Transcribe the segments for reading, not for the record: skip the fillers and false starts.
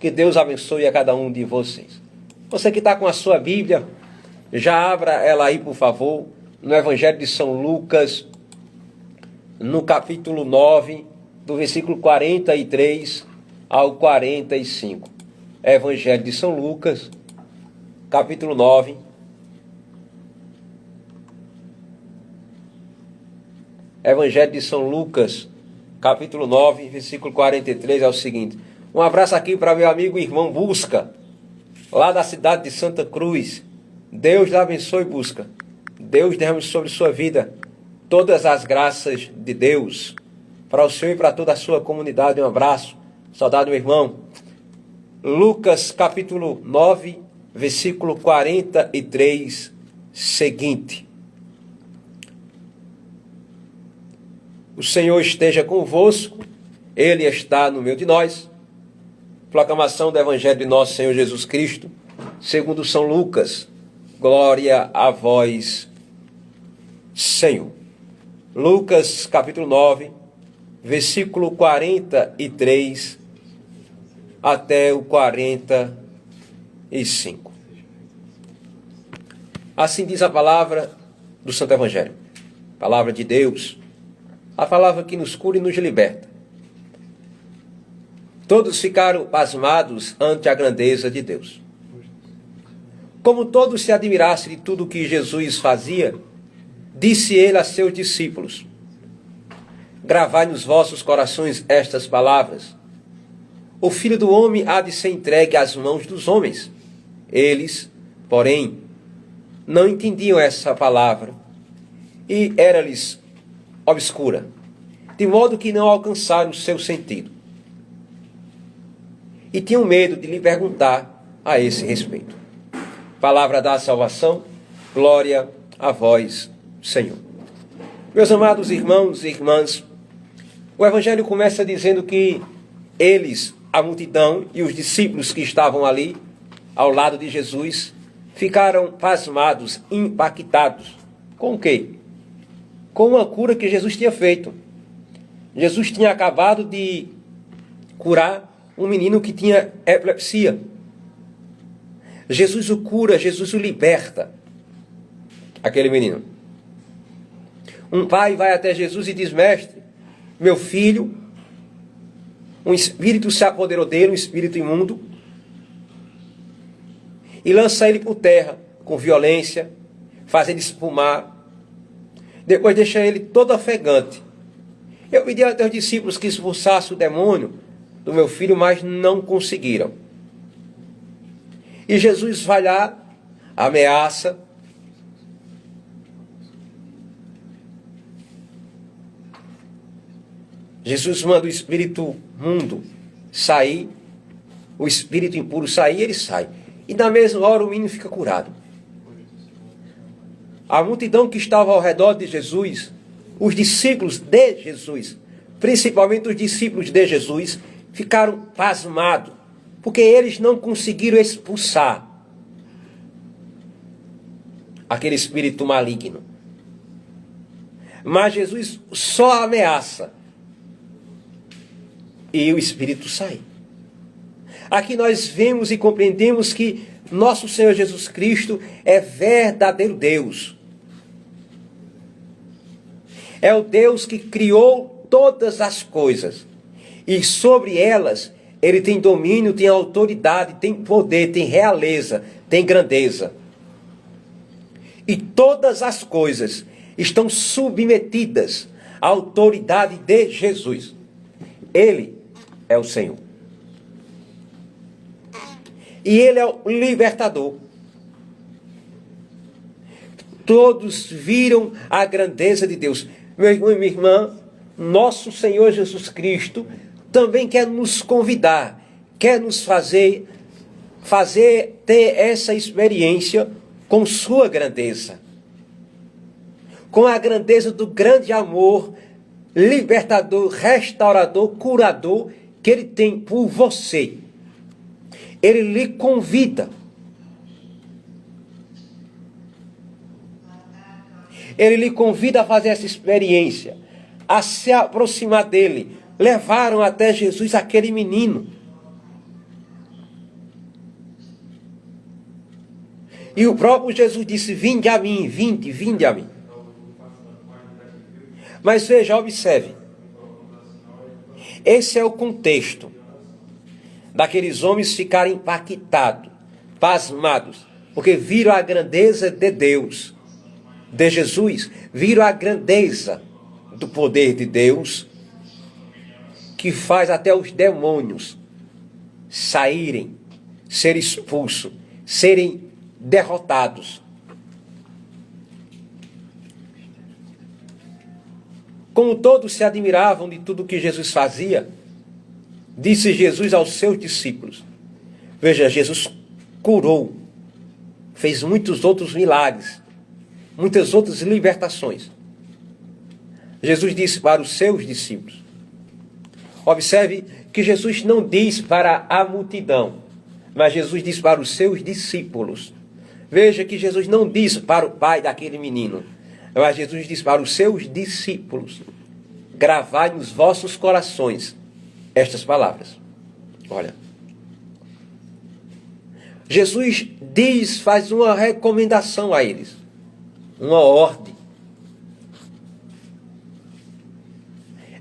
Que Deus abençoe a cada um de vocês. Você que está com a sua Bíblia, já abra ela aí, por favor, no Evangelho de São Lucas, no capítulo 9, do versículo 43 ao 45. Evangelho de São Lucas, capítulo 9. Evangelho de São Lucas, capítulo 9, versículo 43 é o seguinte. Um abraço aqui para meu amigo e irmão Busca, lá da cidade de Santa Cruz. Deus lhe abençoe, Busca. Deus derrame sobre sua vida todas as graças de Deus. Para o Senhor e para toda a sua comunidade, um abraço. Saudade, meu irmão. Lucas, capítulo 9, versículo 43, seguinte. O Senhor esteja convosco, Ele está no meio de nós. Proclamação do Evangelho de nosso Senhor Jesus Cristo, segundo São Lucas. Glória a vós, Senhor. Lucas, capítulo 9, versículo 43 até o 45. Assim diz a palavra do Santo Evangelho. Palavra de Deus. A palavra que nos cura e nos liberta. Todos ficaram pasmados ante a grandeza de Deus. Como todos se admirassem de tudo o que Jesus fazia, disse ele a seus discípulos: gravai nos vossos corações estas palavras. O Filho do Homem há de ser entregue às mãos dos homens. Eles, porém, não entendiam essa palavra e era-lhes obscura, de modo que não alcançaram o seu sentido. E tinham medo de lhe perguntar a esse respeito. Palavra da salvação, glória a vós, Senhor. Meus amados irmãos e irmãs, o Evangelho começa dizendo que eles, a multidão e os discípulos que estavam ali, ao lado de Jesus, ficaram pasmados, impactados. Com o quê? Com uma cura que Jesus tinha feito. Jesus tinha acabado de curar um menino que tinha epilepsia. Jesus o cura, Jesus o liberta, aquele menino. Um pai vai até Jesus e diz: mestre, meu filho, um espírito se apoderou dele, um espírito imundo, e lança ele por terra com violência, faz ele espumar, depois deixa ele todo ofegante. Eu pedi aos teus discípulos que expulsassem o demônio do meu filho, mas não conseguiram. E Jesus vai lá, ameaça, Jesus manda o espírito imundo sair, o espírito impuro sair, ele sai. E na mesma hora o menino fica curado. A multidão que estava ao redor de Jesus, os discípulos de Jesus, principalmente os discípulos de Jesus, ficaram pasmados, porque eles não conseguiram expulsar aquele espírito maligno. Mas Jesus só ameaça e o espírito sai. Aqui nós vemos e compreendemos que nosso Senhor Jesus Cristo é verdadeiro Deus. É o Deus que criou todas as coisas. E sobre elas, ele tem domínio, tem autoridade, tem poder, tem realeza, tem grandeza. E todas as coisas estão submetidas à autoridade de Jesus. Ele é o Senhor. E ele é o libertador. Todos viram a grandeza de Deus. Meu irmão e minha irmã, nosso Senhor Jesus Cristo também quer nos convidar, quer nos fazer ter essa experiência com sua grandeza. Com a grandeza do grande amor libertador, restaurador, curador que ele tem por você. Ele lhe convida. Ele lhe convida a fazer essa experiência, a se aproximar dele. Levaram até Jesus aquele menino. E o próprio Jesus disse: vinde a mim, vinde a mim. Mas veja, observe. Esse é o contexto daqueles homens ficarem impactados, pasmados, porque viram a grandeza de Deus, de Jesus, viram a grandeza do poder de Deus, que faz até os demônios saírem, serem expulsos, serem derrotados. Como todos se admiravam de tudo que Jesus fazia, disse Jesus aos seus discípulos. Veja, Jesus curou, fez muitos outros milagres, muitas outras libertações. Jesus disse para os seus discípulos. Observe que Jesus não diz para a multidão, mas Jesus diz para os seus discípulos. Veja que Jesus não diz para o pai daquele menino, mas Jesus diz para os seus discípulos: gravai nos vossos corações estas palavras. Olha, Jesus diz, faz uma recomendação a eles, uma ordem.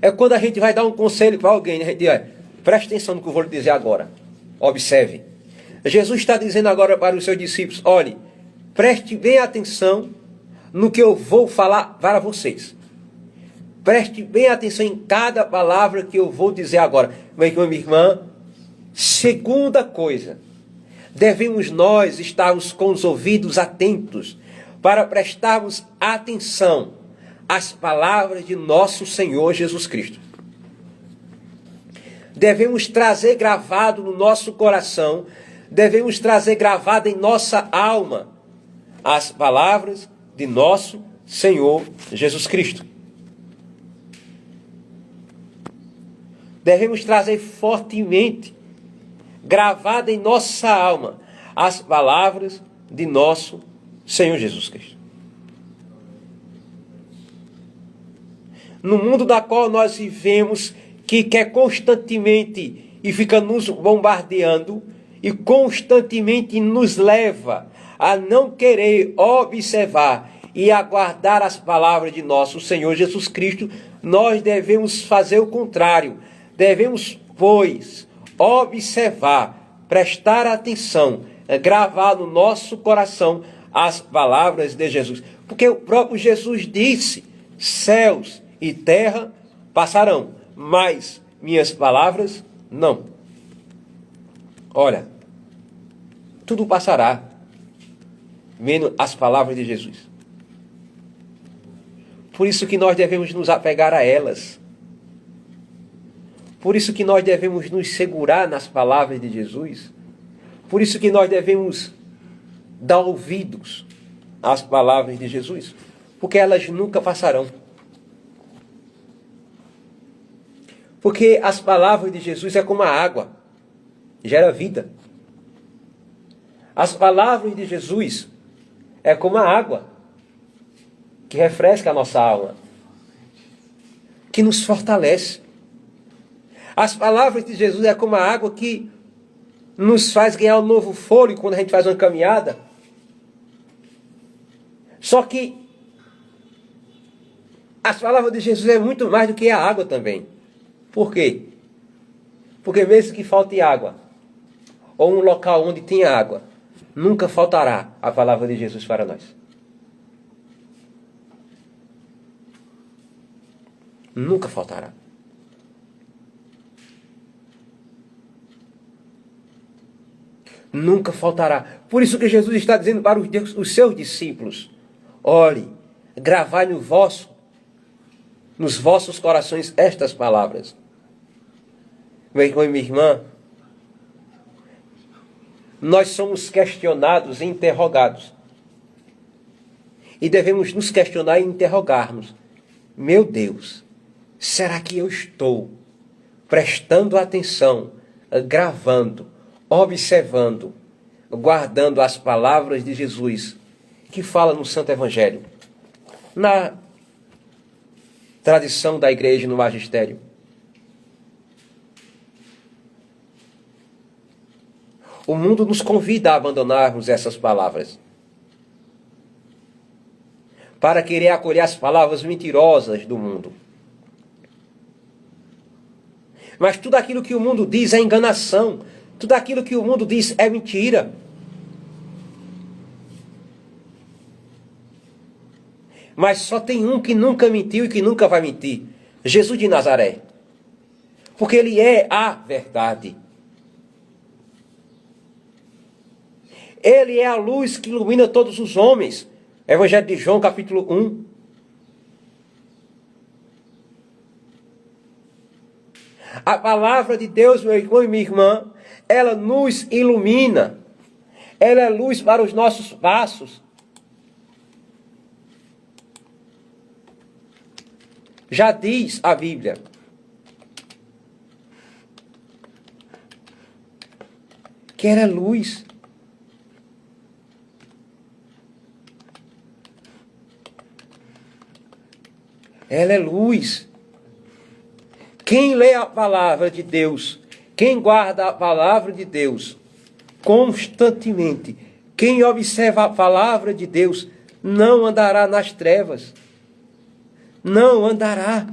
É quando a gente vai dar um conselho para alguém, a gente diz: preste atenção no que eu vou lhe dizer agora. Observe. Jesus está dizendo agora para os seus discípulos: olhe, preste bem atenção no que eu vou falar para vocês. Preste bem atenção em cada palavra que eu vou dizer agora. Meu irmão, minha irmã, segunda coisa, devemos nós estarmos com os ouvidos atentos para prestarmos atenção às palavras de nosso Senhor Jesus Cristo. Devemos trazer gravado no nosso coração, devemos trazer gravado em nossa alma as palavras de nosso Senhor Jesus Cristo. Devemos trazer fortemente, gravada em nossa alma, as palavras de nosso Senhor Jesus Cristo. No mundo da qual nós vivemos, que quer constantemente e fica nos bombardeando e constantemente nos leva a não querer observar e aguardar as palavras de nosso Senhor Jesus Cristo, nós devemos fazer o contrário. Devemos, pois, observar, prestar atenção, gravar no nosso coração as palavras de Jesus. Porque o próprio Jesus disse: céus e terra passarão, mas minhas palavras não. Olha, tudo passará, menos as palavras de Jesus. Por isso que nós devemos nos apegar a elas. Por isso que nós devemos nos segurar nas palavras de Jesus. Por isso que nós devemos dar ouvidos às palavras de Jesus. Porque elas nunca passarão. Porque as palavras de Jesus é como a água, gera vida. As palavras de Jesus é como a água, que refresca a nossa alma, que nos fortalece. As palavras de Jesus é como a água que nos faz ganhar um novo fôlego quando a gente faz uma caminhada. Só que as palavras de Jesus é muito mais do que a água também. Por quê? Porque mesmo que falte água, ou um local onde tem água, nunca faltará a palavra de Jesus para nós. Nunca faltará. Nunca faltará. Por isso que Jesus está dizendo para os seus discípulos: olhe, gravai nos vossos corações estas palavras. Meu irmão e minha irmã, nós somos questionados e interrogados. E devemos nos questionar e interrogarmos: meu Deus, será que eu estou prestando atenção, gravando, observando, guardando as palavras de Jesus que fala no Santo Evangelho, na tradição da igreja, no magistério? O mundo nos convida a abandonarmos essas palavras. para querer acolher as palavras mentirosas do mundo. Mas tudo aquilo que o mundo diz é enganação. Tudo aquilo que o mundo diz é mentira. Mas só tem um que nunca mentiu e que nunca vai mentir. Jesus de Nazaré. Porque ele é a verdade. Ele é a luz que ilumina todos os homens. Evangelho de João, capítulo 1. A palavra de Deus, meu irmão e minha irmã, ela nos ilumina. Ela é luz para os nossos passos. Já diz a Bíblia. Que ela é luz. Ela é luz. Quem lê a palavra de Deus, quem guarda a palavra de Deus constantemente, quem observa a palavra de Deus, não andará nas trevas. Não andará.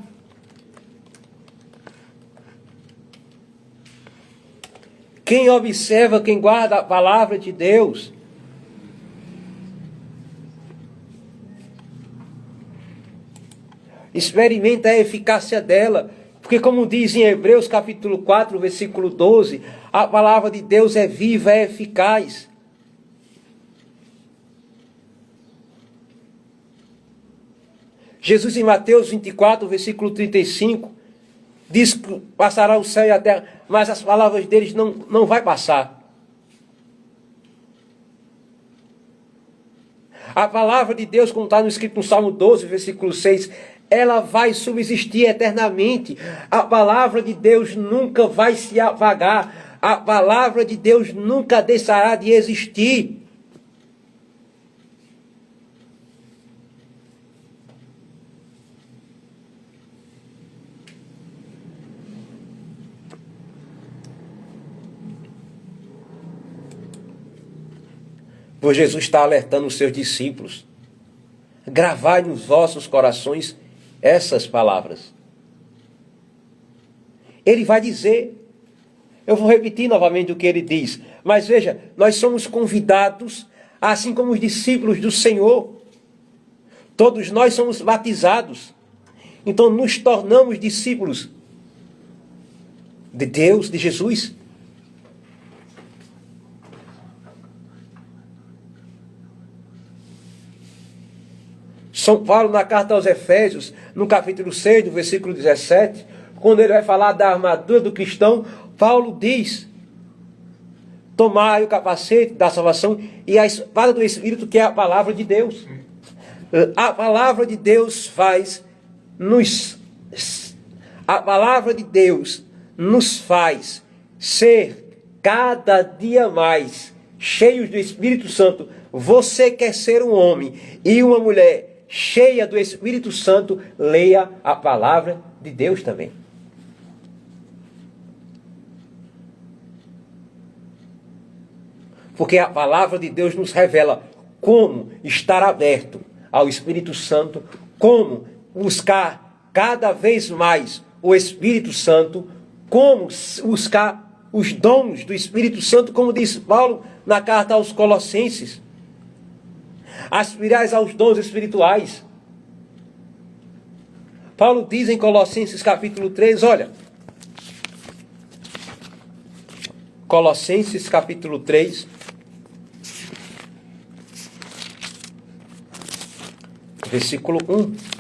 Quem observa, quem guarda a palavra de Deus, experimenta a eficácia dela. Porque como diz em Hebreus capítulo 4, versículo 12, a palavra de Deus é viva, é eficaz. Jesus em Mateus 24, versículo 35, diz que passará o céu e a terra, mas as palavras deles não vai passar. A palavra de Deus, como está escrito no Salmo 12, versículo 6, ela vai subsistir eternamente. A palavra de Deus nunca vai se apagar. A palavra de Deus nunca deixará de existir. Pois Jesus está alertando os seus discípulos. Gravai nos vossos corações essas palavras. Ele vai dizer, eu vou repetir novamente o que ele diz, mas veja, nós somos convidados, assim como os discípulos do Senhor, todos nós somos batizados, então nos tornamos discípulos de Deus, de Jesus. São Paulo, na carta aos Efésios, no capítulo 6, no versículo 17, quando ele vai falar da armadura do cristão, Paulo diz, tomai o capacete da salvação e a espada do Espírito, que é a palavra de Deus. A palavra de Deus a palavra de Deus nos faz ser cada dia mais cheios do Espírito Santo. Você quer ser um homem e uma mulher cheia do Espírito Santo, leia a palavra de Deus também. Porque a palavra de Deus nos revela como estar aberto ao Espírito Santo, como buscar cada vez mais o Espírito Santo, como buscar os dons do Espírito Santo, como diz Paulo na carta aos Colossenses. Aspirais aos dons espirituais. Paulo diz em Colossenses capítulo 3, olha. Colossenses capítulo 3. Versículo 1.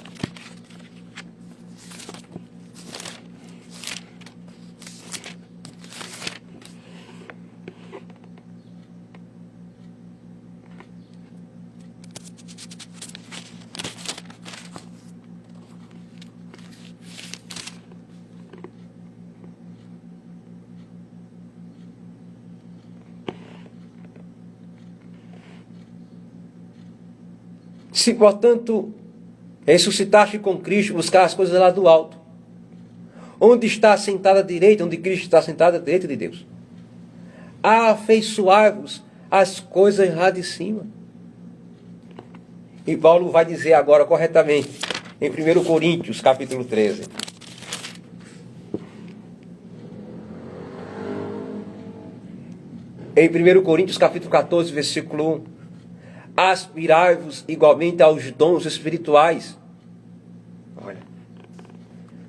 Se, portanto, ressuscitaste com Cristo, buscar as coisas lá do alto, onde está sentada a direita, onde Cristo está sentado à direita de Deus. Afeiçoai-vos as coisas lá de cima. E Paulo vai dizer agora corretamente, em 1 Coríntios, capítulo 13. Em 1 Coríntios, capítulo 14, versículo 1. Aspirai-vos igualmente aos dons espirituais. Olha.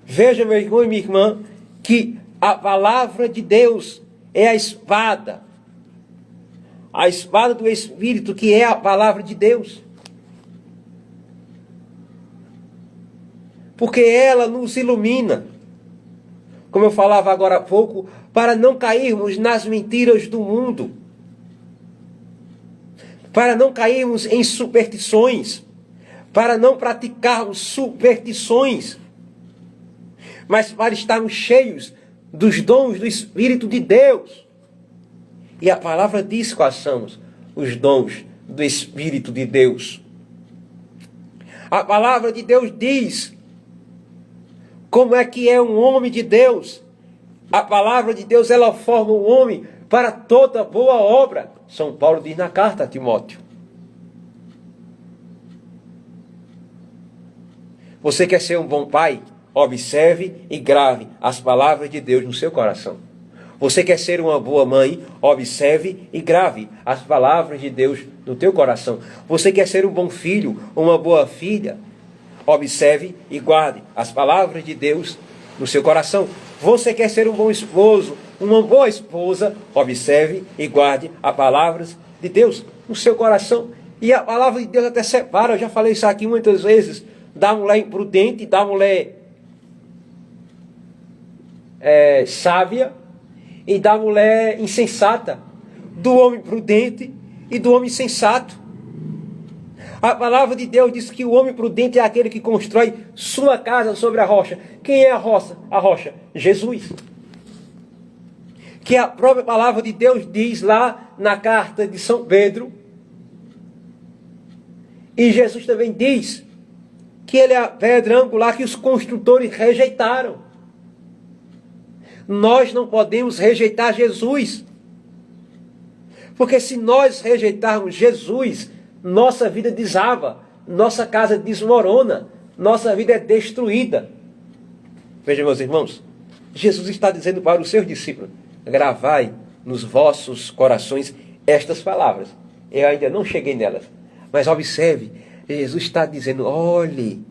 Veja, meu irmão e minha irmã, que a palavra de Deus é a espada do Espírito, que é a palavra de Deus. Porque ela nos ilumina, como eu falava agora há pouco, para não cairmos nas mentiras do mundo, para não cairmos em superstições, para não praticarmos superstições, mas para estarmos cheios dos dons do Espírito de Deus. E a palavra diz quais são os dons do Espírito de Deus. A palavra de Deus diz como é que é um homem de Deus. A palavra de Deus, ela forma um homem para toda boa obra. São Paulo diz na carta a Timóteo. Você quer ser um bom pai? Observe e grave as palavras de Deus no seu coração. Você quer ser uma boa mãe? Observe e grave as palavras de Deus no teu coração. Você quer ser um bom filho, uma boa filha? Observe e guarde as palavras de Deus no seu coração. Você quer ser um bom esposo, uma boa esposa? Observe e guarde as palavras de Deus no seu coração. E a palavra de Deus até separa, eu já falei isso aqui muitas vezes, da mulher imprudente, da mulher sábia e da mulher insensata, do homem prudente e do homem sensato. A palavra de Deus diz que o homem prudente é aquele que constrói sua casa sobre a rocha. Quem é a rocha? A rocha? Jesus. Que a própria palavra de Deus diz lá na carta de São Pedro. E Jesus também diz que ele é a pedra angular que os construtores rejeitaram. Nós não podemos rejeitar Jesus. Porque se nós rejeitarmos Jesus, nossa vida desaba, nossa casa desmorona, nossa vida é destruída. Vejam, meus irmãos, Jesus está dizendo para os seus discípulos: gravai nos vossos corações estas palavras. Eu ainda não cheguei nelas, mas observe, Jesus está dizendo: olhe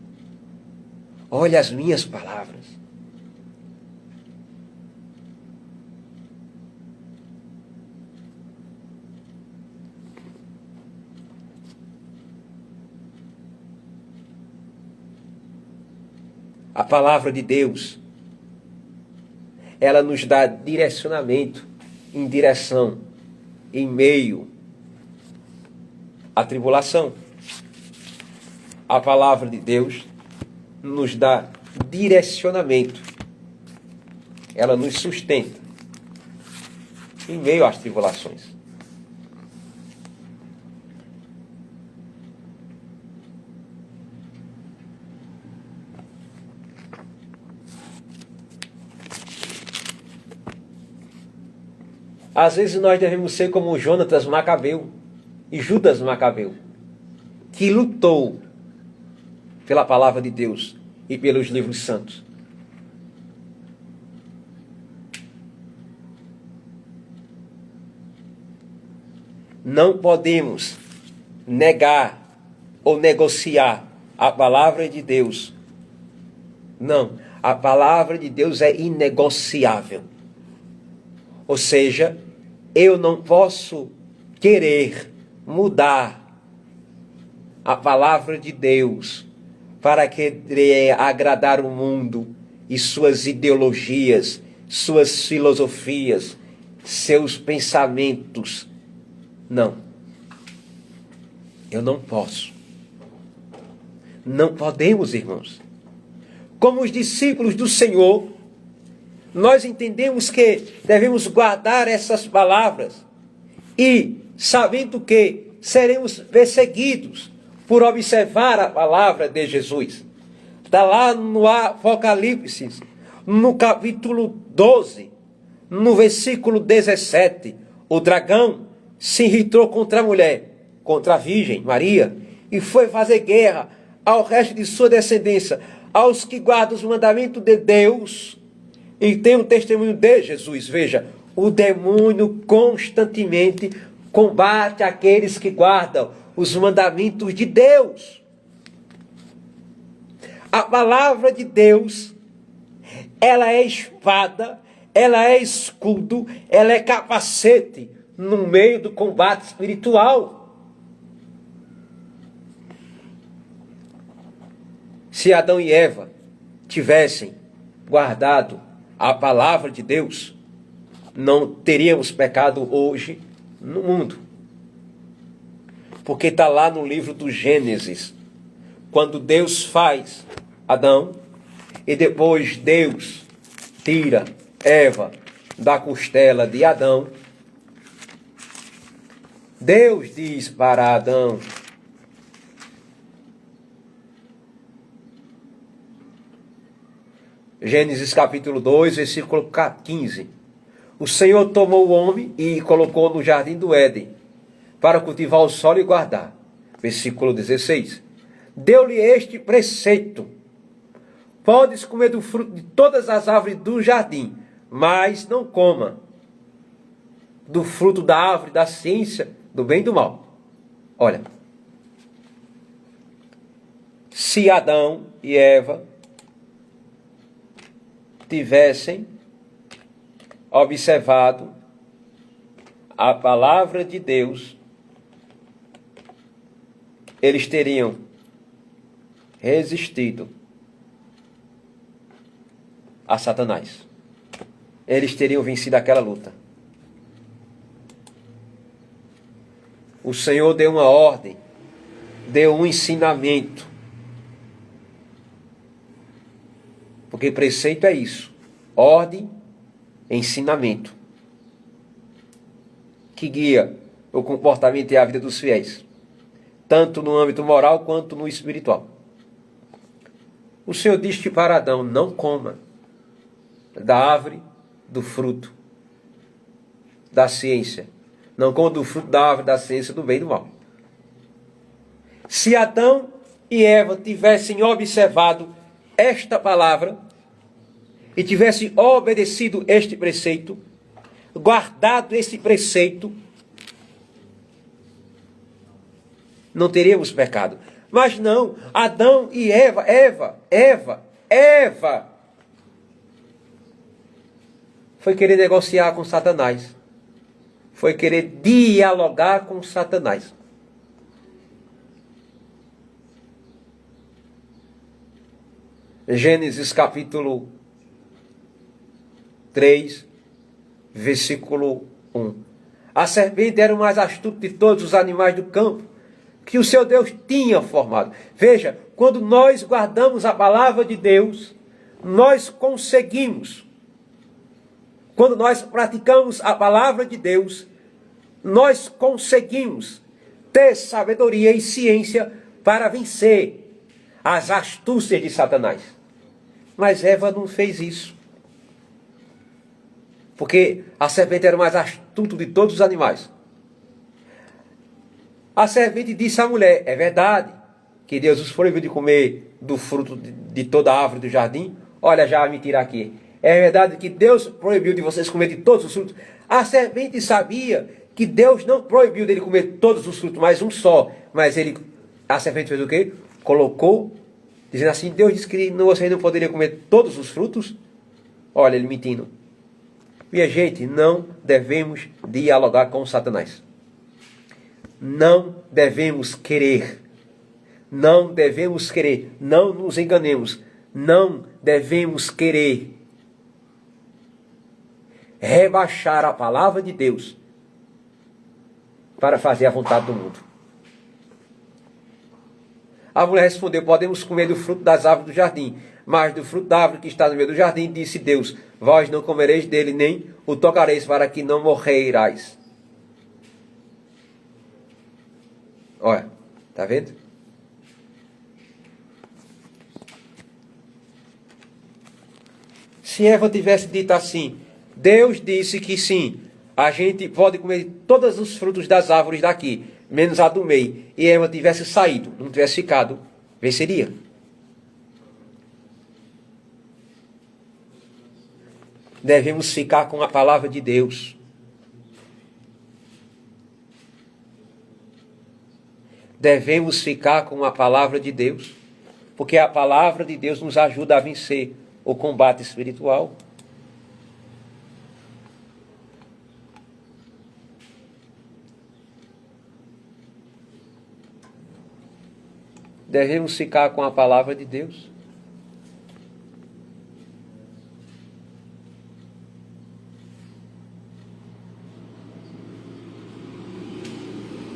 as minhas palavras. A palavra de Deus, ela nos dá direcionamento, em direção, em meio à tribulação. A palavra de Deus nos dá direcionamento, ela nos sustenta em meio às tribulações. Às vezes nós devemos ser como Jonatas Macabeu e Judas Macabeu, que lutou pela palavra de Deus e pelos livros santos. Não podemos negar ou negociar a palavra de Deus. Não, a palavra de Deus é inegociável. Ou seja, eu não posso querer mudar a palavra de Deus para querer agradar o mundo e suas ideologias, suas filosofias, seus pensamentos. Não. Eu não posso. Não podemos, irmãos. Como os discípulos do Senhor, nós entendemos que devemos guardar essas palavras e, sabendo que seremos perseguidos por observar a palavra de Jesus. Está lá no Apocalipse, no capítulo 12, no versículo 17. O dragão se irritou contra a mulher, contra a Virgem Maria, e foi fazer guerra ao resto de sua descendência, aos que guardam os mandamentos de Deus e têm o testemunho de Jesus. Veja, o demônio constantemente combate aqueles que guardam os mandamentos de Deus. A palavra de Deus, ela é espada, ela é escudo, ela é capacete no meio do combate espiritual. Se Adão e Eva tivessem guardado a palavra de Deus, não teríamos pecado hoje no mundo. Porque está lá no livro do Gênesis, quando Deus faz Adão, e depois Deus tira Eva da costela de Adão. Deus diz para Adão: Gênesis capítulo 2, versículo 15. O Senhor tomou o homem e colocou no jardim do Éden, para cultivar o solo e guardar. Versículo 16. Deu-lhe este preceito: podes comer do fruto de todas as árvores do jardim, mas não coma do fruto da árvore da ciência do bem e do mal. Olha, se Adão e Eva tivessem observado a palavra de Deus, eles teriam resistido a Satanás. Eles teriam vencido aquela luta. O Senhor deu uma ordem, deu um ensinamento. Porque preceito é isso: ordem, ensinamento, que guia o comportamento e a vida dos fiéis, tanto no âmbito moral quanto no espiritual. O Senhor disse para Adão: não coma da árvore do fruto da ciência. Não coma do fruto da árvore da ciência do bem e do mal. Se Adão e Eva tivessem observado esta palavra e tivessem obedecido este preceito, guardado esse preceito, não teríamos pecado. Mas não, Adão e Eva foi querer negociar com Satanás. Foi querer dialogar com Satanás. Gênesis capítulo 3, versículo 1. A serpente era o mais astuto de todos os animais do campo que o seu Deus tinha formado. Veja, quando nós guardamos a palavra de Deus, nós conseguimos. Quando nós praticamos a palavra de Deus, nós conseguimos ter sabedoria e ciência para vencer as astúcias de Satanás. Mas Eva não fez isso. Porque a serpente era o mais astuto de todos os animais. A serpente disse à mulher: é verdade que Deus os proibiu de comer do fruto de toda a árvore do jardim? Olha já a mentira aqui. É verdade que Deus proibiu de vocês comer de todos os frutos? A serpente sabia que Deus não proibiu dele comer todos os frutos, mas um só. Mas a serpente fez o quê? Colocou, dizendo assim: Deus disse que vocês não poderiam comer todos os frutos? Olha, ele mentindo. Minha gente, não devemos dialogar com Satanás. Não devemos querer. Não devemos querer. Não nos enganemos. Não devemos querer rebaixar a palavra de Deus para fazer a vontade do mundo. A mulher respondeu: podemos comer do fruto das árvores do jardim, mas do fruto da árvore que está no meio do jardim, disse Deus: vós não comereis dele, nem o tocareis, para que não morrerais. Olha, está vendo? Se Eva tivesse dito assim: Deus disse que sim, a gente pode comer todos os frutos das árvores daqui, menos a do meio, e Eva tivesse saído, não tivesse ficado, venceria. Devemos ficar com a palavra de Deus. Devemos ficar com a palavra de Deus, porque a palavra de Deus nos ajuda a vencer o combate espiritual. Devemos ficar com a palavra de Deus.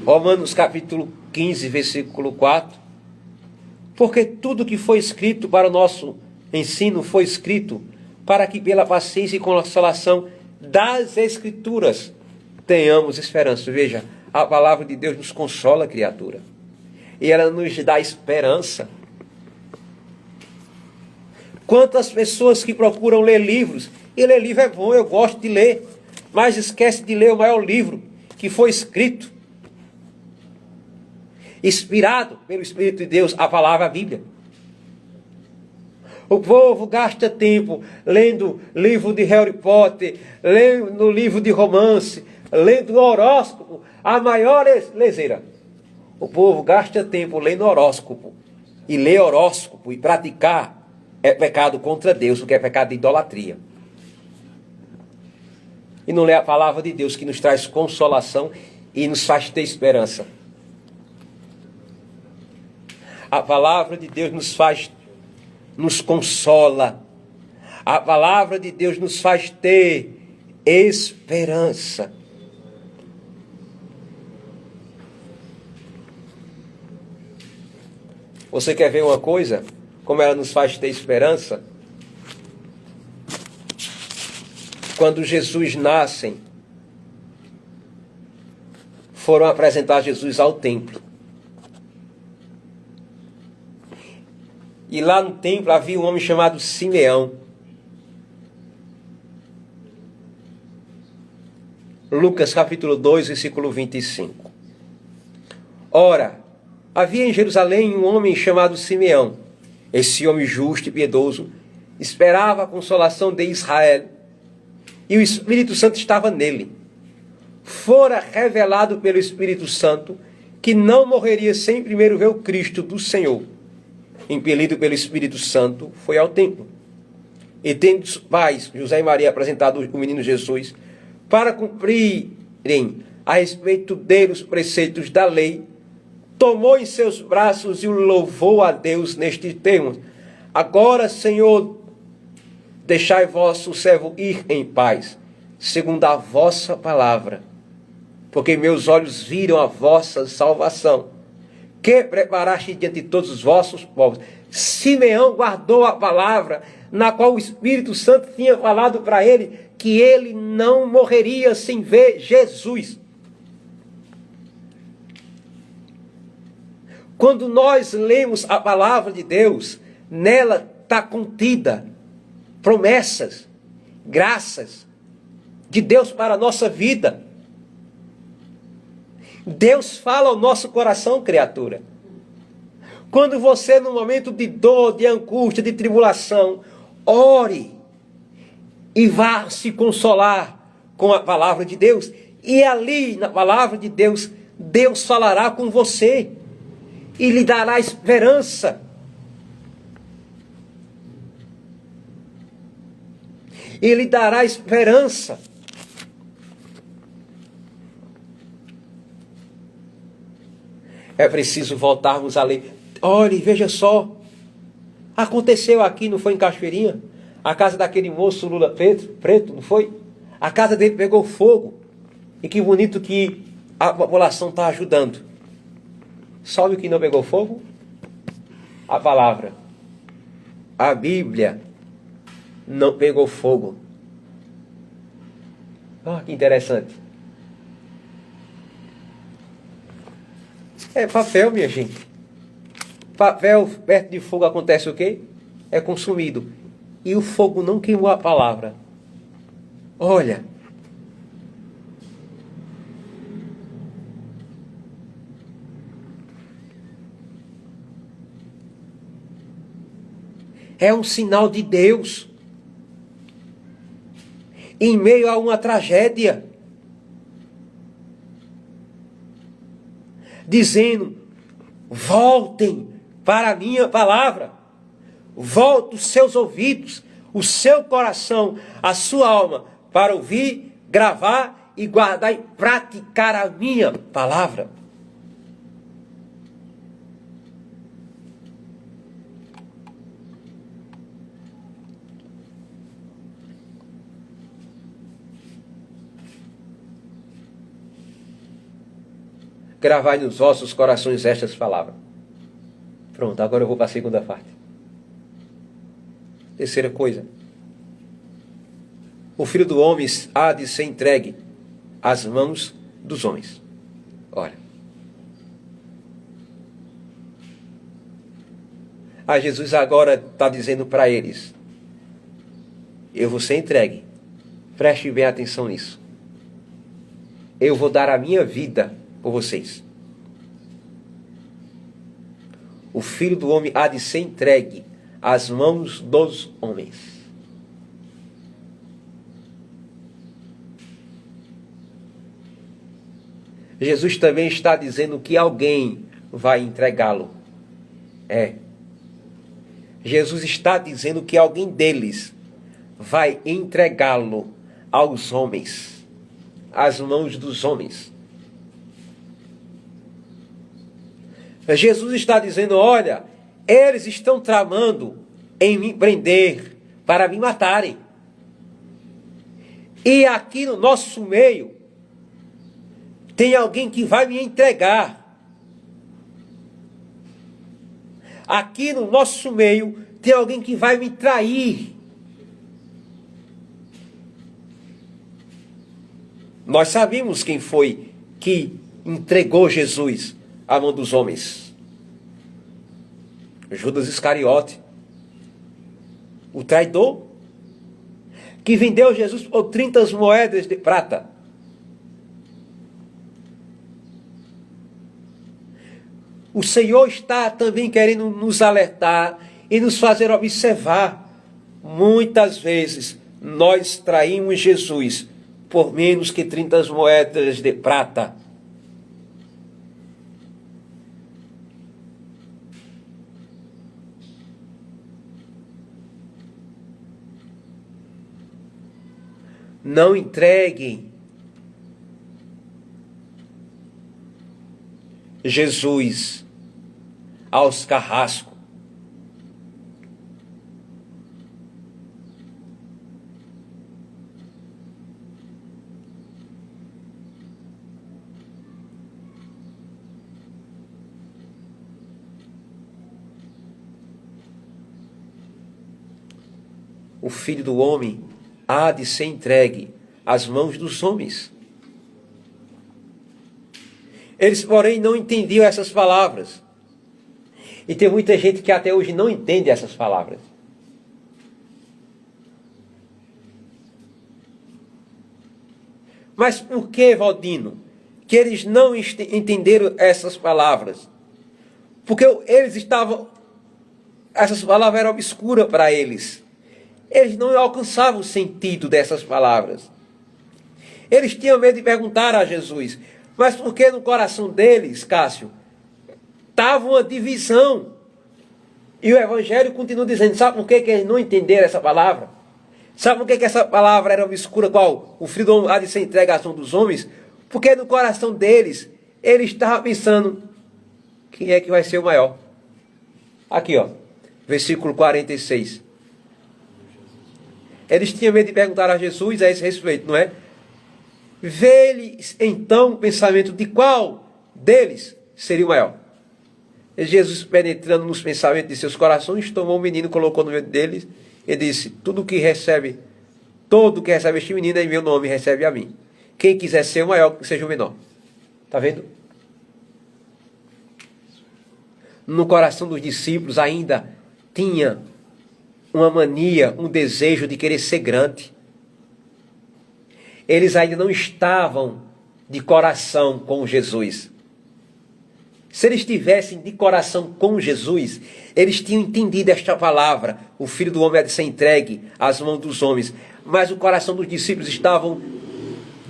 Romanos capítulo 15, versículo 4. Porque tudo que foi escrito para o nosso ensino foi escrito para que pela paciência e consolação das Escrituras tenhamos esperança. Veja, a palavra de Deus nos consola, criatura. E ela nos dá esperança. Quantas pessoas que procuram ler livros, e ler livro é bom, eu gosto de ler, mas esquece de ler o maior livro que foi escrito, inspirado pelo Espírito de Deus, a palavra, a Bíblia. O povo gasta tempo lendo livro de Harry Potter, lendo livro de romance, lendo horóscopo, a maior leseira. O povo gasta tempo lendo horóscopo, e ler horóscopo e praticar é pecado contra Deus, o que é pecado de idolatria. E não lê a palavra de Deus, que nos traz consolação e nos faz ter esperança. A palavra de Deus nos consola. A palavra de Deus nos faz ter esperança. Você quer ver uma coisa? Como ela nos faz ter esperança? Quando Jesus nasce, foram apresentar Jesus ao templo. E lá no templo havia um homem chamado Simeão. Lucas capítulo 2, versículo 25. Ora, havia em Jerusalém um homem chamado Simeão. Esse homem justo e piedoso esperava a consolação de Israel, e o Espírito Santo estava nele. Fora revelado pelo Espírito Santo que não morreria sem primeiro ver o Cristo do Senhor. Impelido pelo Espírito Santo, foi ao templo. E tendo os pais, José e Maria, apresentado o menino Jesus, para cumprirem a respeito dele os preceitos da lei, tomou em seus braços e o louvou a Deus nestes termos: Agora, Senhor, deixai vosso servo ir em paz, segundo a vossa palavra, porque meus olhos viram a vossa salvação, que preparaste diante de todos os vossos povos. Simeão guardou a palavra na qual o Espírito Santo tinha falado para ele que ele não morreria sem ver Jesus. Quando nós lemos a palavra de Deus, nela está contida promessas, graças de Deus para a nossa vida. Deus fala ao nosso coração, criatura. Quando você, no momento de dor, de angústia, de tribulação, ore e vá se consolar com a palavra de Deus. E ali, na palavra de Deus, Deus falará com você e lhe dará esperança. E lhe dará esperança. É preciso voltarmos a ler. Olhe, veja só. Aconteceu aqui, não foi em Cachoeirinha? A casa daquele moço Lula preto, não foi? A casa dele pegou fogo. E que bonito que a população está ajudando. Sabe o que não pegou fogo? A palavra. A Bíblia não pegou fogo. Ah, que interessante. É papel, minha gente. Papel perto de fogo acontece o quê? É consumido. E o fogo não queimou a palavra. Olha, é um sinal de Deus. Em meio a uma tragédia, dizendo: voltem para a minha palavra, volte os seus ouvidos, o seu coração, a sua alma, para ouvir, gravar e guardar e praticar a minha palavra. Gravai nos vossos corações estas palavras. Pronto, agora eu vou para a segunda parte. Terceira coisa. O Filho do Homem há de ser entregue às mãos dos homens. Olha. A Jesus agora está dizendo para eles: eu vou ser entregue. Preste bem atenção nisso. Eu vou dar a minha vida por vocês. O Filho do Homem há de ser entregue às mãos dos homens. Jesus também está dizendo que alguém vai entregá-lo. Jesus está dizendo que alguém deles vai entregá-lo aos homens, às mãos dos homens. Jesus está dizendo: olha, eles estão tramando em me prender para me matarem. E aqui no nosso meio tem alguém que vai me entregar. Aqui no nosso meio tem alguém que vai me trair. Nós sabemos quem foi que entregou Jesus à mão dos homens. Judas Iscariote, o traidor, que vendeu Jesus por 30 moedas de prata. O Senhor está também querendo nos alertar e nos fazer observar. Muitas vezes nós traímos Jesus por menos que 30 moedas de prata. Não entreguem Jesus aos carrascos. O Filho do Homem há de ser entregue às mãos dos homens. Eles, porém, não entendiam essas palavras. E tem muita gente que até hoje não entende essas palavras. Mas por que, Valdino, que eles não entenderam essas palavras? Porque essas palavras eram obscuras para eles. Eles não alcançavam o sentido dessas palavras. Eles tinham medo de perguntar a Jesus. Mas porque no coração deles, Cássio, estava uma divisão. E o Evangelho continua dizendo: sabe por que eles não entenderam essa palavra? Sabe por que essa palavra era obscura? Qual? O Filho do Homem há de ser entregue à ação dos homens? Porque no coração deles, eles estavam pensando: quem é que vai ser o maior? Aqui, ó, versículo 46. Eles tinham medo de perguntar a Jesus a esse respeito, não é? Vê-lhes então o pensamento de qual deles seria o maior. E Jesus, penetrando nos pensamentos de seus corações, tomou o menino, colocou no meio deles e disse: todo que recebe este menino em meu nome recebe a mim. Quem quiser ser o maior, que seja o menor. Está vendo? No coração dos discípulos ainda tinha uma mania, um desejo de querer ser grande. Eles ainda não estavam de coração com Jesus. Se eles estivessem de coração com Jesus, eles tinham entendido esta palavra: o Filho do Homem há de ser entregue às mãos dos homens. Mas o coração dos discípulos estavam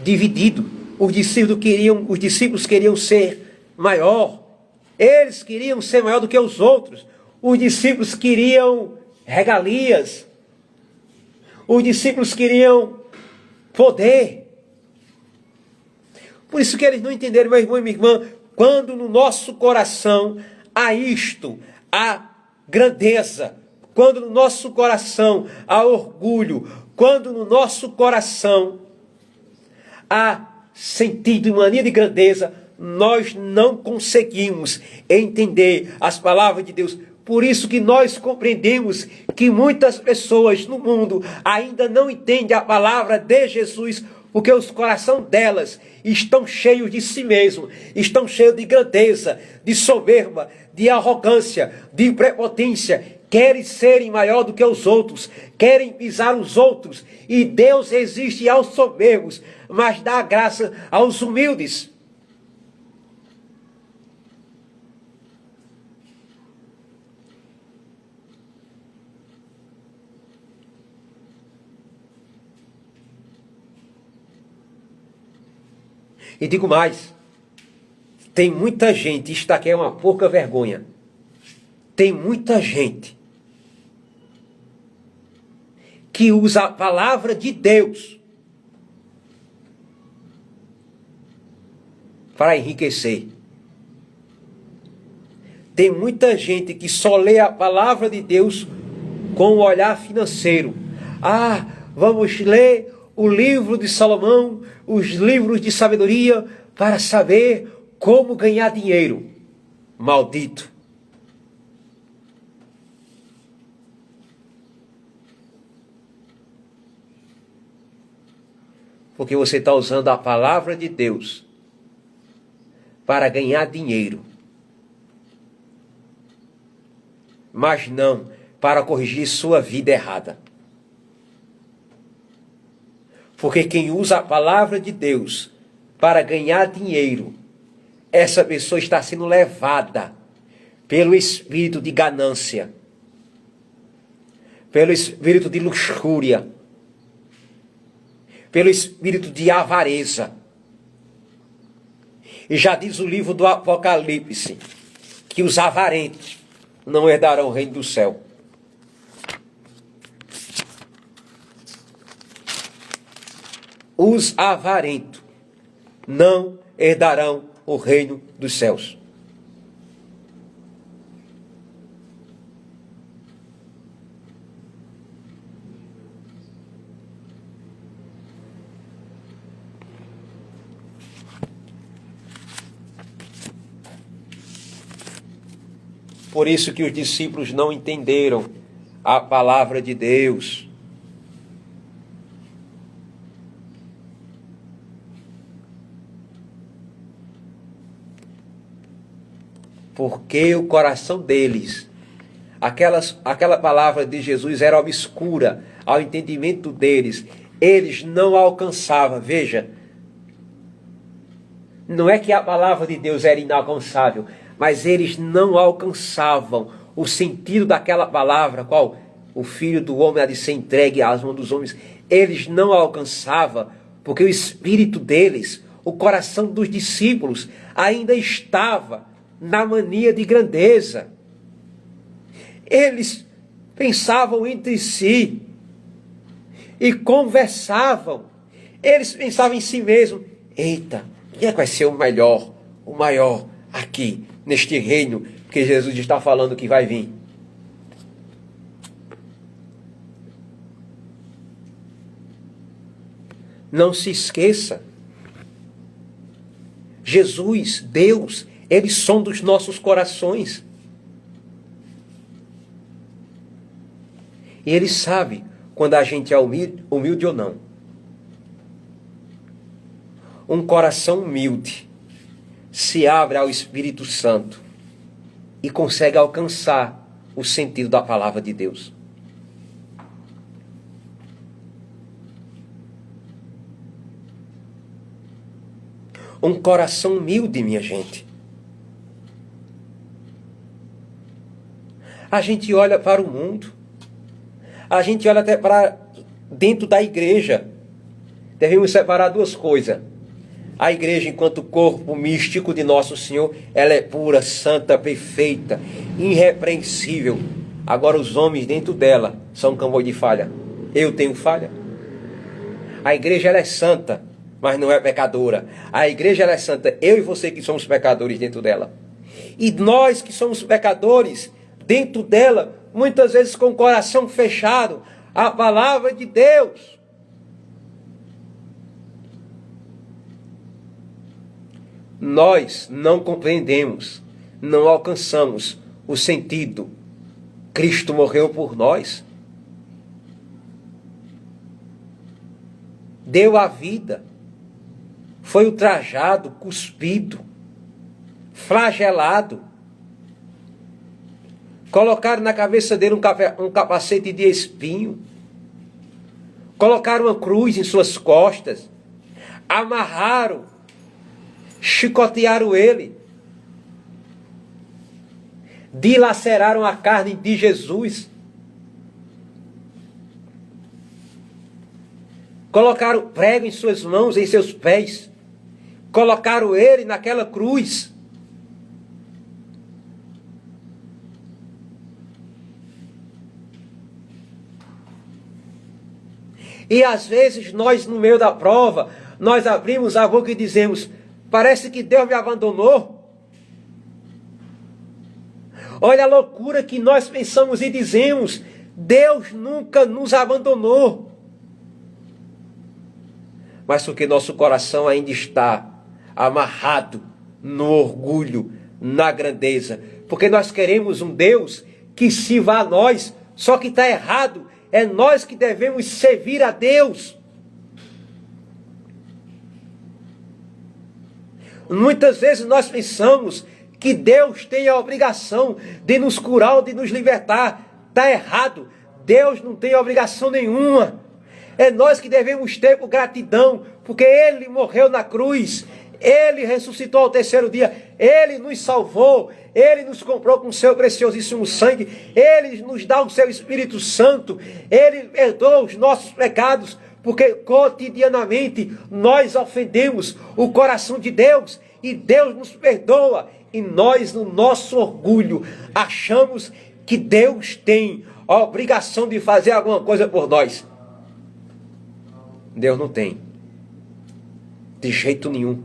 dividido. Os discípulos queriam ser maior. Eles queriam ser maior do que os outros. Os discípulos queriam regalias. Os discípulos queriam poder. Por isso que eles não entenderam, meu irmão e minha irmã, quando no nosso coração há isto, há grandeza, quando no nosso coração há orgulho, quando no nosso coração há sentido e mania de grandeza, nós não conseguimos entender as palavras de Deus. Por isso que nós compreendemos que muitas pessoas no mundo ainda não entendem a palavra de Jesus, porque os corações delas estão cheios de si mesmo, estão cheios de grandeza, de soberba, de arrogância, de prepotência, querem serem maior do que os outros, querem pisar os outros, e Deus resiste aos soberbos, mas dá graça aos humildes. E digo mais, tem muita gente, isto aqui é uma pouca vergonha, tem muita gente que usa a palavra de Deus para enriquecer. Tem muita gente que só lê a palavra de Deus com o olhar financeiro. Ah, vamos ler o livro de Salomão, os livros de sabedoria, para saber como ganhar dinheiro. Maldito. Porque você está usando a palavra de Deus para ganhar dinheiro, mas não para corrigir sua vida errada. Porque quem usa a palavra de Deus para ganhar dinheiro, essa pessoa está sendo levada pelo espírito de ganância, pelo espírito de luxúria, pelo espírito de avareza. E já diz o livro do Apocalipse que os avarentos não herdarão o reino do céu. Os avarentos não herdarão o reino dos céus. Por isso que os discípulos não entenderam a palavra de Deus. Porque o coração deles, aquela palavra de Jesus era obscura ao entendimento deles. Eles não alcançavam. Veja, não é que a palavra de Deus era inalcançável, mas eles não alcançavam o sentido daquela palavra, qual? O Filho do Homem há de ser entregue às mãos dos homens. Eles não alcançavam, porque o espírito deles, o coração dos discípulos, ainda estava na mania de grandeza. Eles pensavam entre si e conversavam. Eles pensavam em si mesmos: eita, quem é que vai ser o melhor, o maior aqui neste reino que Jesus está falando que vai vir? Não se esqueça, Jesus, Deus, Ele sonda os nossos corações. E Ele sabe quando a gente é humilde ou não. Um coração humilde se abre ao Espírito Santo e consegue alcançar o sentido da palavra de Deus. Um coração humilde, minha gente, A gente olha para o mundo. A gente olha até para dentro da igreja. Devemos separar duas coisas. A igreja, enquanto corpo místico de nosso Senhor, ela é pura, santa, perfeita, irrepreensível. Agora os homens dentro dela são campo de falha. Eu tenho falha. A igreja ela é santa, mas não é pecadora. A igreja ela é santa, eu e você que somos pecadores dentro dela. E nós que somos pecadores dentro dela, muitas vezes com o coração fechado, a palavra de Deus. Nós não compreendemos, não alcançamos o sentido. Cristo morreu por nós. Deu a vida. Foi ultrajado, cuspido, flagelado. Colocaram na cabeça dele um capacete de espinho. Colocaram uma cruz em suas costas. Amarraram. Chicotearam ele. Dilaceraram a carne de Jesus. Colocaram prego em suas mãos, em seus pés. Colocaram ele naquela cruz. E às vezes nós, no meio da prova, nós abrimos a boca e dizemos: parece que Deus me abandonou. Olha a loucura que nós pensamos e dizemos: Deus nunca nos abandonou. Mas porque nosso coração ainda está amarrado no orgulho, na grandeza. Porque nós queremos um Deus que sirva a nós, só que está errado. É nós que devemos servir a Deus. Muitas vezes nós pensamos que Deus tem a obrigação de nos curar ou de nos libertar. Está errado. Deus não tem obrigação nenhuma. É nós que devemos ter gratidão, porque Ele morreu na cruz. Ele ressuscitou ao terceiro dia. Ele nos salvou. Ele nos comprou com o seu preciosíssimo sangue. Ele nos dá o seu Espírito Santo. Ele perdoa os nossos pecados, porque cotidianamente nós ofendemos o coração de Deus. E Deus nos perdoa. E nós, no nosso orgulho, achamos que Deus tem a obrigação de fazer alguma coisa por nós. Deus não tem. De jeito nenhum.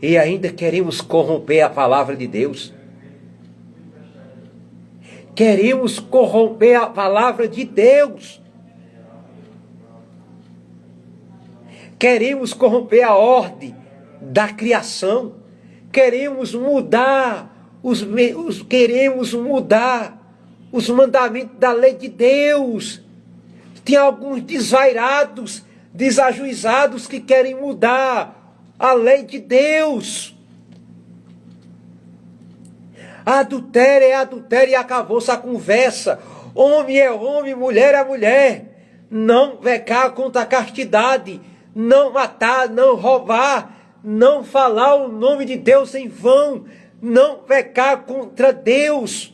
E ainda queremos corromper a palavra de Deus. Queremos corromper a palavra de Deus. Queremos corromper a ordem da criação. Queremos mudar os mandamentos da lei de Deus. Tem alguns desvairados, desajuizados que querem mudar a lei de Deus. Adultério é adultério e acabou-se a conversa. Homem é homem, mulher é mulher. Não pecar contra a castidade. Não matar, não roubar. Não falar o nome de Deus em vão. Não pecar contra Deus.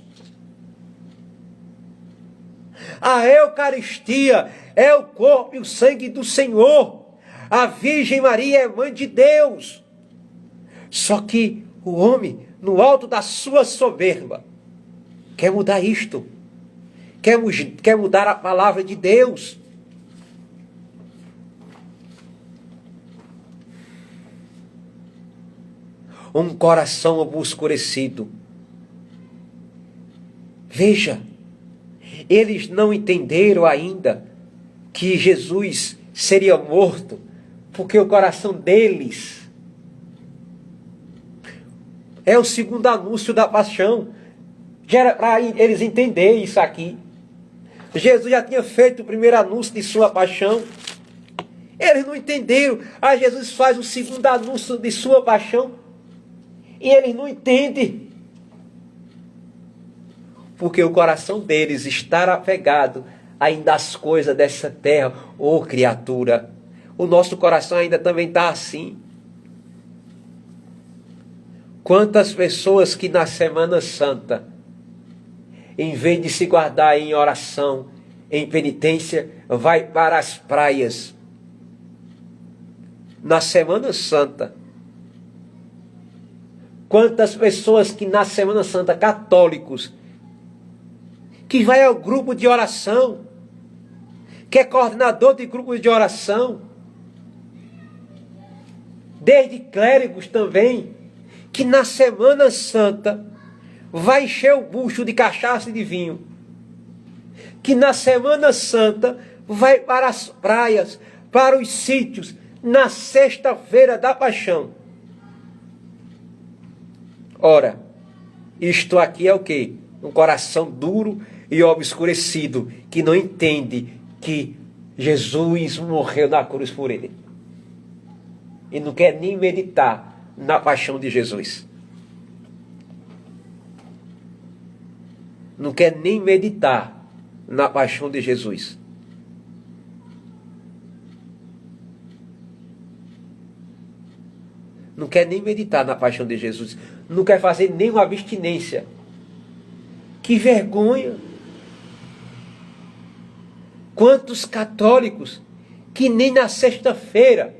A Eucaristia é o corpo e o sangue do Senhor. A Virgem Maria é mãe de Deus. Só que o homem, no alto da sua soberba, quer mudar isto. Quer mudar a palavra de Deus. Um coração obscurecido. Veja, eles não entenderam ainda que Jesus seria morto, porque o coração deles é o segundo anúncio da paixão. Já era para eles entenderem isso aqui. Jesus já tinha feito o primeiro anúncio de sua paixão. Eles não entenderam. Aí Jesus faz o segundo anúncio de sua paixão. E eles não entendem. Porque o coração deles está apegado ainda às coisas dessa terra. Ô criatura, o nosso coração ainda também está assim. Quantas pessoas que na Semana Santa, em vez de se guardar em oração, em penitência, vai para as praias. Na Semana Santa. Quantas pessoas que na Semana Santa, católicos, que vai ao grupo de oração, que é coordenador de grupos de oração, desde clérigos também, que na Semana Santa vai encher o bucho de cachaça e de vinho, que na Semana Santa vai para as praias, para os sítios, na sexta-feira da Paixão. Ora, isto aqui é o quê? Um coração duro e obscurecido, que não entende que Jesus morreu na cruz por ele. E não quer nem meditar na paixão de Jesus. Não quer nem meditar na paixão de Jesus. Não quer nem meditar na paixão de Jesus. Não quer fazer nenhuma abstinência. Que vergonha! Quantos católicos que nem na sexta-feira,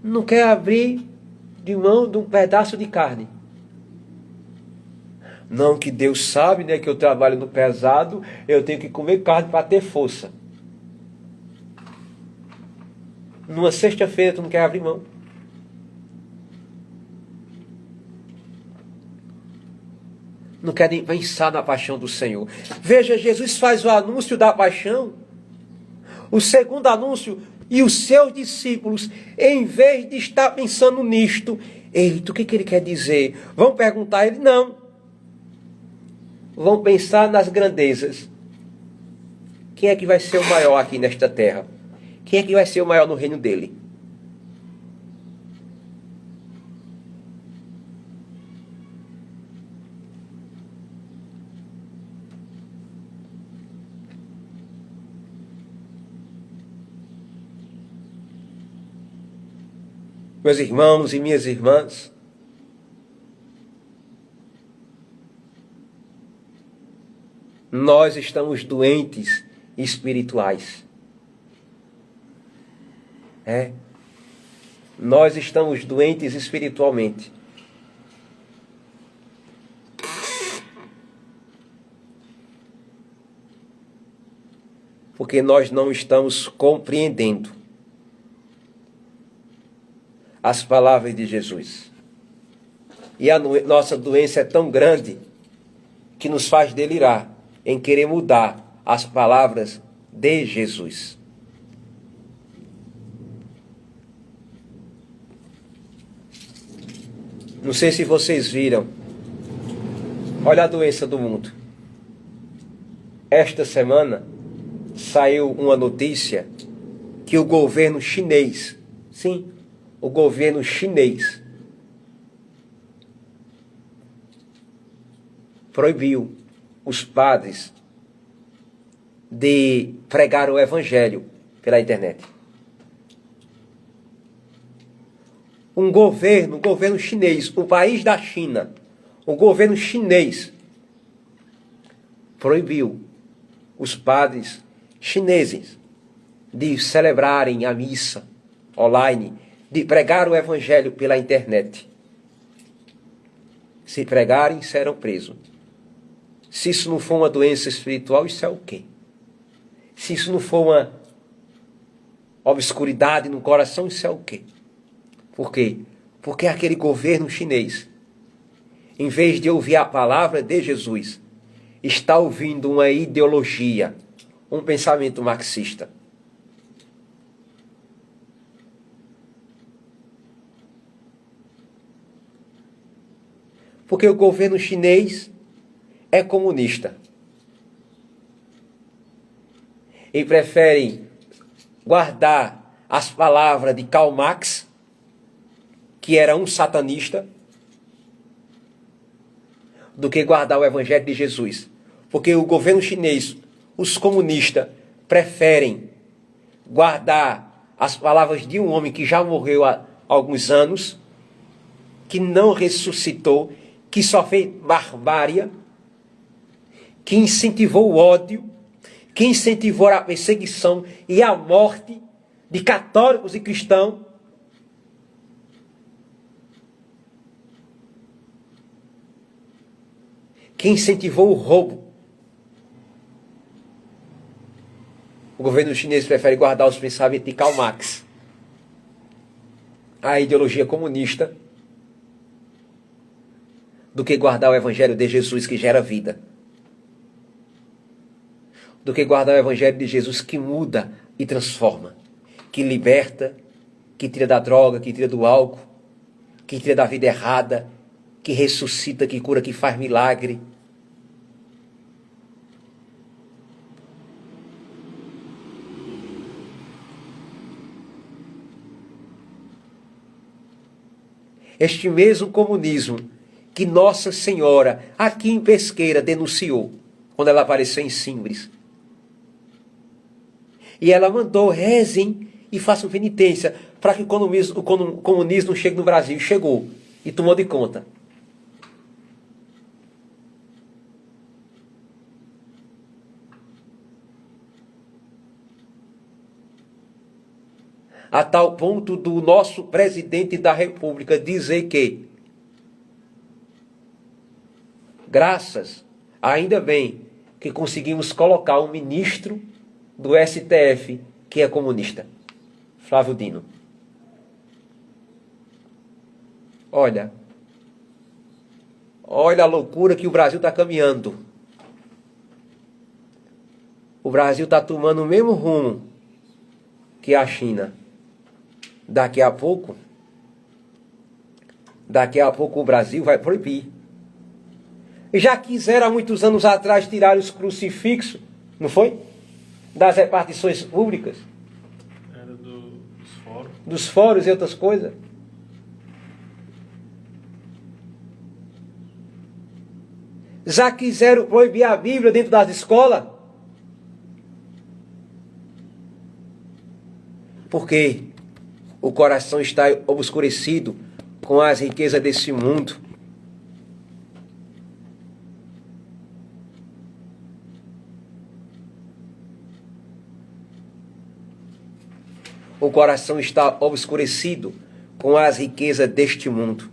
não quer abrir de mão de um pedaço de carne. Não, que Deus sabe, né, que eu trabalho no pesado, eu tenho que comer carne para ter força. Numa sexta-feira tu não quer abrir mão. Não quer nem pensar na paixão do Senhor. Veja, Jesus faz o anúncio da paixão. O segundo anúncio, e os seus discípulos, em vez de estar pensando nisto, eita, o que ele quer dizer? Vão perguntar a ele? Não. Vão pensar nas grandezas. Quem é que vai ser o maior aqui nesta terra? Quem é que vai ser o maior no reino dele? Meus irmãos e minhas irmãs, nós estamos doentes espirituais. Nós estamos doentes espiritualmente. Porque nós não estamos compreendendo as palavras de Jesus. E a nossa doença é tão grande que nos faz delirar em querer mudar as palavras de Jesus. Não sei se vocês viram. Olha a doença do mundo. Esta semana saiu uma notícia que o governo chinês, sim, o governo chinês, proibiu os padres de pregar o evangelho pela internet. O governo chinês, o país da China, o governo chinês proibiu os padres chineses de celebrarem a missa online, de pregar o evangelho pela internet. Se pregarem, serão presos. Se isso não for uma doença espiritual, isso é o quê? Se isso não for uma obscuridade no coração, isso é o quê? Por quê? Porque aquele governo chinês, em vez de ouvir a palavra de Jesus, está ouvindo uma ideologia, um pensamento marxista. Porque o governo chinês é comunista. E preferem guardar as palavras de Karl Marx, que era um satanista, do que guardar o evangelho de Jesus. Porque o governo chinês, os comunistas, preferem guardar as palavras de um homem que já morreu há alguns anos, que não ressuscitou, que só fez barbárie, que incentivou o ódio, que incentivou a perseguição e a morte de católicos e cristãos. Que incentivou o roubo. O governo chinês prefere guardar os pensamentos de Karl Marx, a ideologia comunista, do que guardar o evangelho de Jesus que gera vida. Do que guardar o evangelho de Jesus que muda e transforma, que liberta, que tira da droga, que tira do álcool, que tira da vida errada, que ressuscita, que cura, que faz milagre. Este mesmo comunismo que Nossa Senhora, aqui em Pesqueira, denunciou, quando ela apareceu em Simbres. E ela mandou, rezem e façam penitência, para que o comunismo não chegue no Brasil. E chegou, e tomou de conta. A tal ponto do nosso presidente da República dizer que, graças, ainda bem, que conseguimos colocar um ministro do STF que é comunista, Flávio Dino. Olha a loucura que o Brasil está caminhando. O Brasil está tomando o mesmo rumo que a China. Daqui a pouco o Brasil vai proibir. Já quiseram há muitos anos atrás tirar os crucifixos, não foi? Das repartições públicas. Era dos fóruns. Dos fóruns e outras coisas. Já quiseram proibir a Bíblia dentro das escolas. Por quê? O coração está obscurecido com as riquezas desse mundo. O coração está obscurecido com as riquezas deste mundo.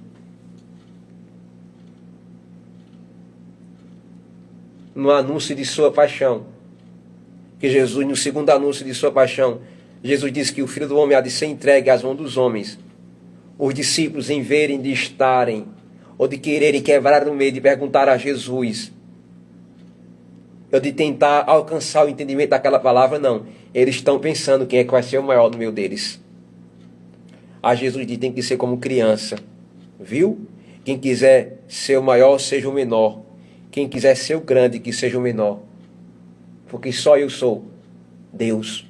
No anúncio de sua paixão, que Jesus, no segundo anúncio de sua paixão, Jesus disse que o Filho do Homem há de ser entregue às mãos dos homens. Os discípulos, em verem de estarem, ou de quererem quebrar no meio, de perguntar a Jesus, ou de tentar alcançar o entendimento daquela palavra, não. Eles estão pensando quem é que vai ser o maior no meio deles. A Jesus diz, tem que ser como criança. Viu? Quem quiser ser o maior, seja o menor. Quem quiser ser o grande, que seja o menor. Porque só eu sou Deus.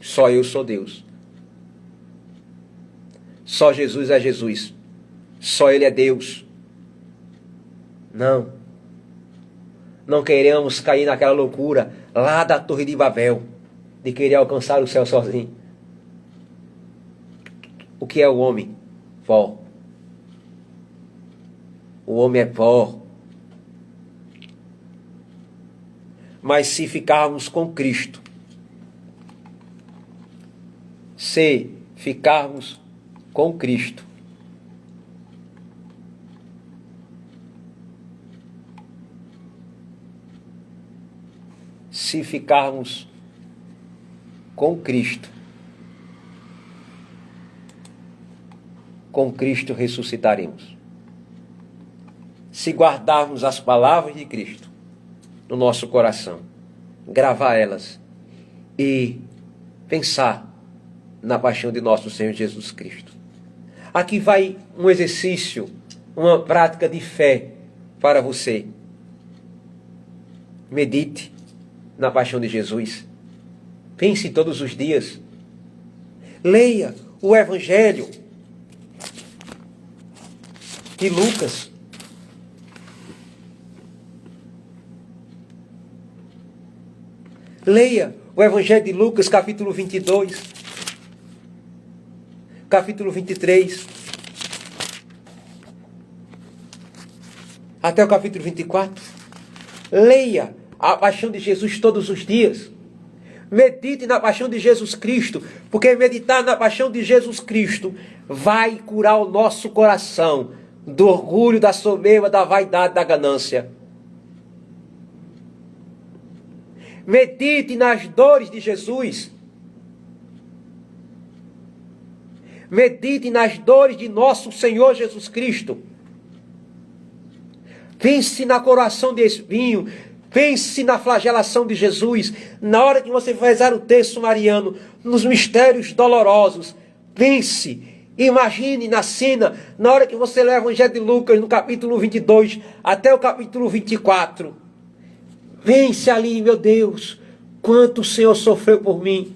Só eu sou Deus. Só Jesus é Jesus. Só Ele é Deus. Não. Não queremos cair naquela loucura lá da Torre de Babel, de querer alcançar o céu sozinho. O que é o homem? Pó. O homem é pó. Mas se ficarmos com Cristo, se ficarmos com Cristo, se ficarmos com Cristo ressuscitaremos. Se guardarmos as palavras de Cristo no nosso coração, gravar elas e pensar na paixão de nosso Senhor Jesus Cristo. Aqui vai um exercício, uma prática de fé para você. Medite na paixão de Jesus. Pense todos os dias. Leia o Evangelho de Lucas. Leia o Evangelho de Lucas, capítulo 22, capítulo 23, até o capítulo 24. Leia a paixão de Jesus todos os dias. Medite na paixão de Jesus Cristo, porque meditar na paixão de Jesus Cristo vai curar o nosso coração do orgulho, da soberba, da vaidade, da ganância. Medite nas dores de Jesus. Medite nas dores de nosso Senhor Jesus Cristo. Pense na coroação de espinho. Pense na flagelação de Jesus. Na hora que você vai rezar o texto mariano, nos mistérios dolorosos. Pense, imagine na cena, na hora que você lê o Evangelho de Lucas, no capítulo 22, até o capítulo 24. Pense ali, meu Deus, quanto o Senhor sofreu por mim.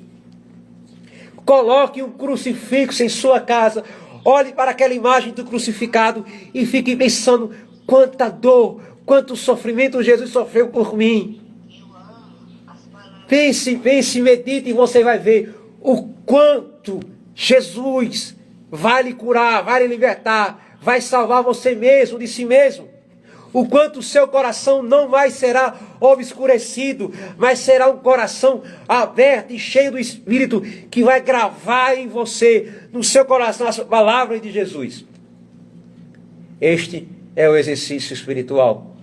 Coloque um crucifixo em sua casa. Olhe para aquela imagem do crucificado e fique pensando quanta dor, quanto sofrimento Jesus sofreu por mim. Pense, medite e você vai ver o quanto Jesus vai lhe curar, vai lhe libertar, vai salvar você mesmo de si mesmo. O quanto o seu coração não mais será obscurecido, mas será um coração aberto e cheio do Espírito que vai gravar em você, no seu coração, as palavras de Jesus. Este é o exercício espiritual.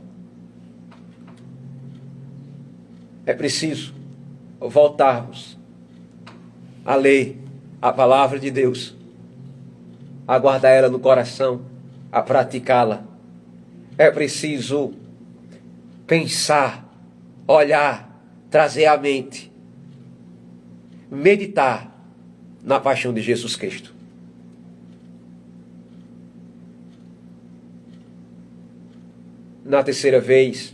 É preciso voltarmos a ler a palavra de Deus, a guardar ela no coração, a praticá-la. É preciso pensar, olhar, trazer à mente, meditar na paixão de Jesus Cristo. Na terceira vez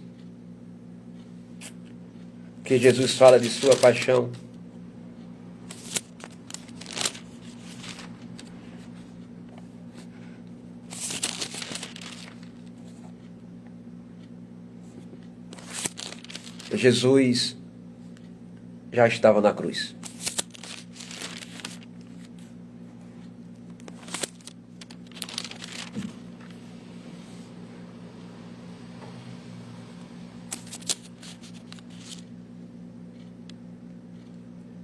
que Jesus fala de sua paixão, Jesus já estava na cruz.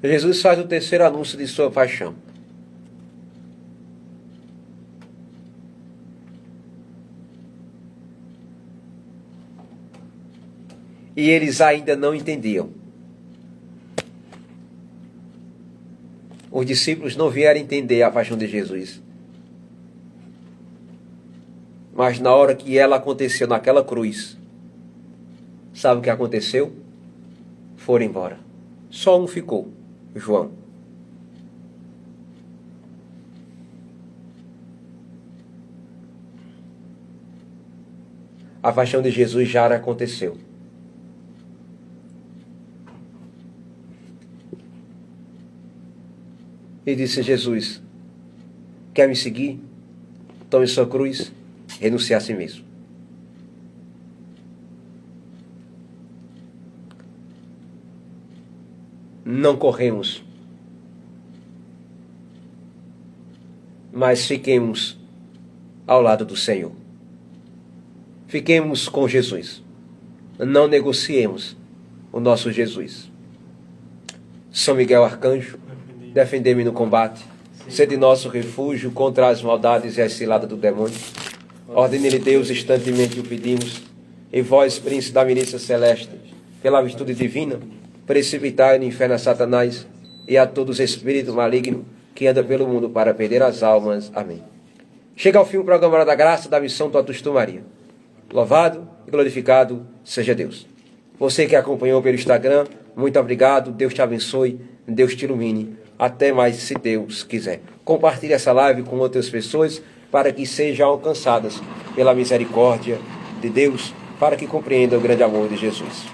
Jesus faz o terceiro anúncio de sua paixão. E eles ainda não entendiam. Os discípulos não vieram entender a paixão de Jesus. Mas na hora que ela aconteceu naquela cruz, sabe o que aconteceu? Foram embora. Só um ficou, João. A paixão de Jesus já aconteceu. E disse Jesus: quer me seguir? Tome sua cruz, renuncie a si mesmo. Não corremos, mas fiquemos ao lado do Senhor. Fiquemos com Jesus. Não negociemos o nosso Jesus. São Miguel Arcanjo, defendei-me no combate, sede nosso refúgio contra as maldades e as ciladas do demônio. Ordene-lhe Deus, instantemente o pedimos, e vós, príncipe da milícia celeste, pela virtude divina, precipitai no inferno a Satanás e a todos os espíritos malignos que andam pelo mundo para perder as almas. Amém. Chega ao fim o programa Hora da Graça da missão Totus Tu Maria. Louvado e glorificado seja Deus. Você que acompanhou pelo Instagram, muito obrigado, Deus te abençoe, Deus te ilumine. Até mais, se Deus quiser. Compartilhe essa live com outras pessoas para que sejam alcançadas pela misericórdia de Deus, para que compreendam o grande amor de Jesus.